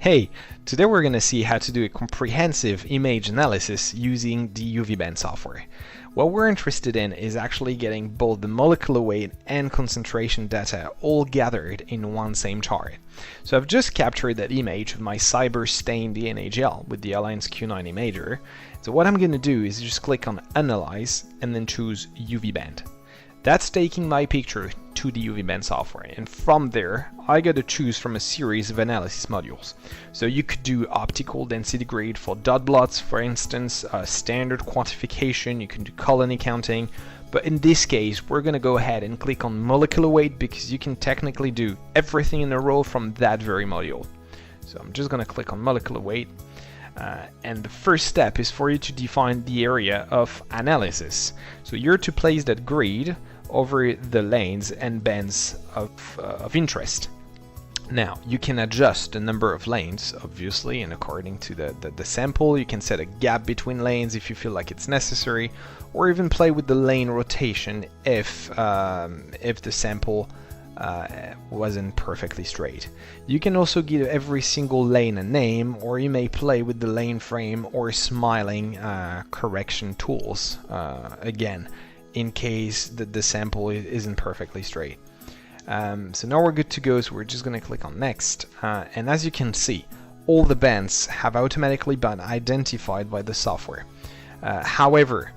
Hey, today we're going to see how to do a comprehensive image analysis using the Uviband software. What we're interested in is actually getting both the molecular weight and concentration data all gathered in one same chart. So I've just captured that image of my cyber-stained DNA gel with the Alliance Q9 imager. So what I'm going to do is just click on Analyze and then choose Uviband. That's taking my picture to the Uviband software, and from there I got to choose from a series of analysis modules. So you could do optical density grid for dot plots, for instance, standard quantification, you can do colony counting, but in this case we're going to go ahead and click on molecular weight because you can technically do everything in a row from that very module. So I'm just going to click on molecular weight. And the first step is for you to define the area of analysis. So you're to place that grid over the lanes and bands of interest. Now you can adjust the number of lanes, obviously, and according to the sample you can set a gap between lanes if you feel like it's necessary, or even play with the lane rotation if the sample wasn't perfectly straight. You can also give every single lane a name, or you may play with the lane frame or smiling correction tools again in case the sample isn't perfectly straight. So now we're good to go, so we're just going to click on next, and as you can see all the bands have automatically been identified by the software. However,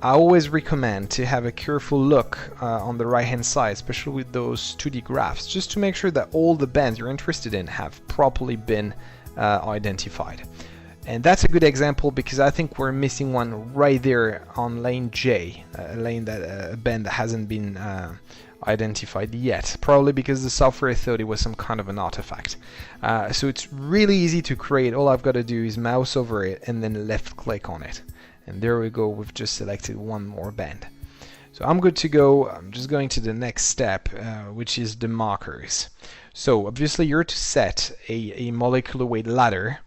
I always recommend to have a careful look on the right hand side, especially with those 2D graphs, just to make sure that all the bands you're interested in have properly been identified. And that's a good example because I think we're missing one right there on lane J, a band that hasn't been identified yet, probably because the software thought it was some kind of an artifact. So it's really easy to create. All I've got to do is mouse over it and then left click on it. And there we go, we've just selected one more band. So I'm good to go. I'm just going to the next step, which is the markers. So obviously you're to set a molecular weight ladder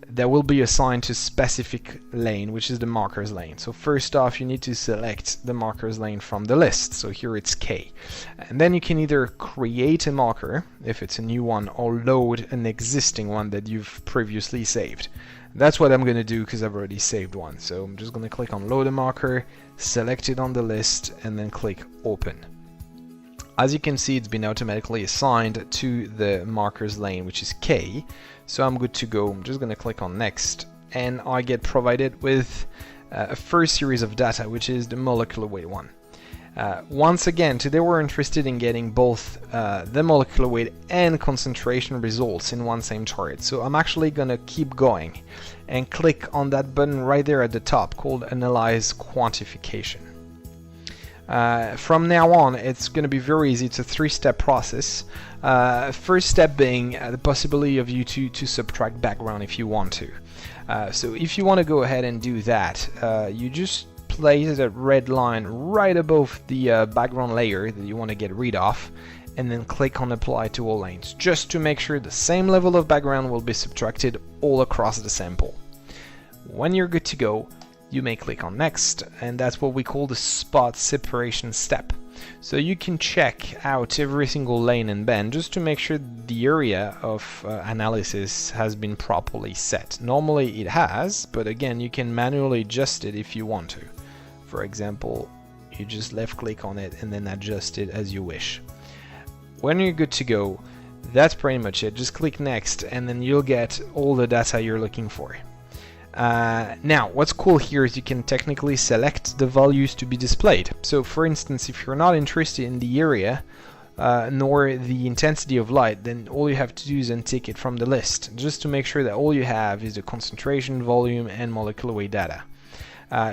that will be assigned to specific lane, which is the markers lane. So first off you need to select the markers lane from the list. So here it's K. And then you can either create a marker, if it's a new one, or load an existing one that you've previously saved. That's what I'm going to do because I've already saved one. So I'm just going to click on load a marker, select it on the list, and then click open. As you can see, it's been automatically assigned to the markers lane, which is K. So I'm good to go. I'm just going to click on next, and I get provided with a first series of data, which is the molecular weight one. Once again, today we're interested in getting both the molecular weight and concentration results in one same chart. So I'm actually going to keep going and click on that button right there at the top called Analyze Quantification. From now on, it's going to be very easy. It's a three-step process. First step being the possibility of you to subtract background if you want to. So if you want to go ahead and do that, you just place that red line right above the background layer that you want to get rid of, and then click on apply to all lanes, just to make sure the same level of background will be subtracted all across the sample. When you're good to go, you may click on next, and that's what we call the spot separation step. So you can check out every single lane and band just to make sure the area of analysis has been properly set. Normally it has, but again you can manually adjust it if you want to. For example, you just left click on it and then adjust it as you wish. When you're good to go, that's pretty much it. Just click next and then you'll get all the data you're looking for. Now what's cool here is you can technically select the values to be displayed. So for instance, if you're not interested in the area nor the intensity of light, then all you have to do is untick it from the list, just to make sure that all you have is the concentration, volume, and molecular weight data.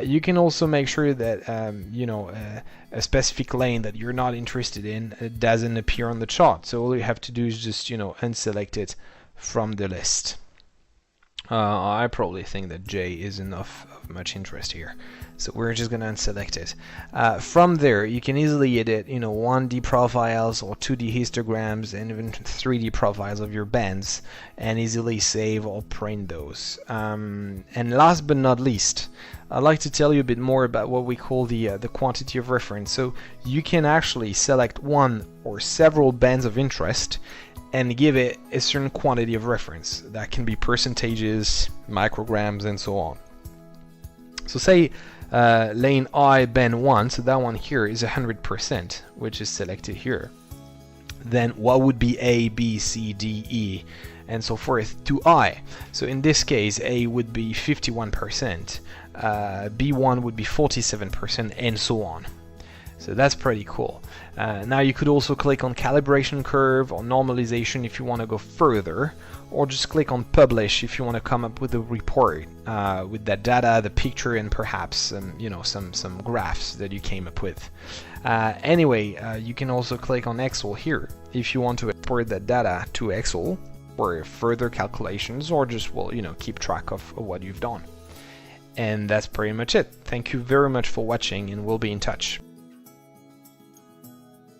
You can also make sure that a specific lane that you're not interested in doesn't appear on the chart. So all you have to do is just unselect it from the list. I probably think that J is enough of much interest here, so we're just gonna unselect it. From there you can easily edit 1D profiles or 2D histograms and even 3D profiles of your bands, and easily save or print those. And last but not least, I'd like to tell you a bit more about what we call the quantity of reference. So you can actually select one or several bands of interest and give it a certain quantity of reference. That can be percentages, micrograms, and so on. So say lane I band 1, so that one here is 100%, which is selected here. Then what would be A, B, C, D, E, and so forth to I? So in this case, A would be 51%, B1 would be 47%, and so on. So that's pretty cool. Now you could also click on calibration curve or normalization if you want to go further, or just click on publish if you want to come up with a report with that data, the picture, and perhaps some graphs that you came up with. Anyway, you can also click on Excel here if you want to export that data to Excel for further calculations, or just keep track of what you've done. And that's pretty much it. Thank you very much for watching, and we'll be in touch.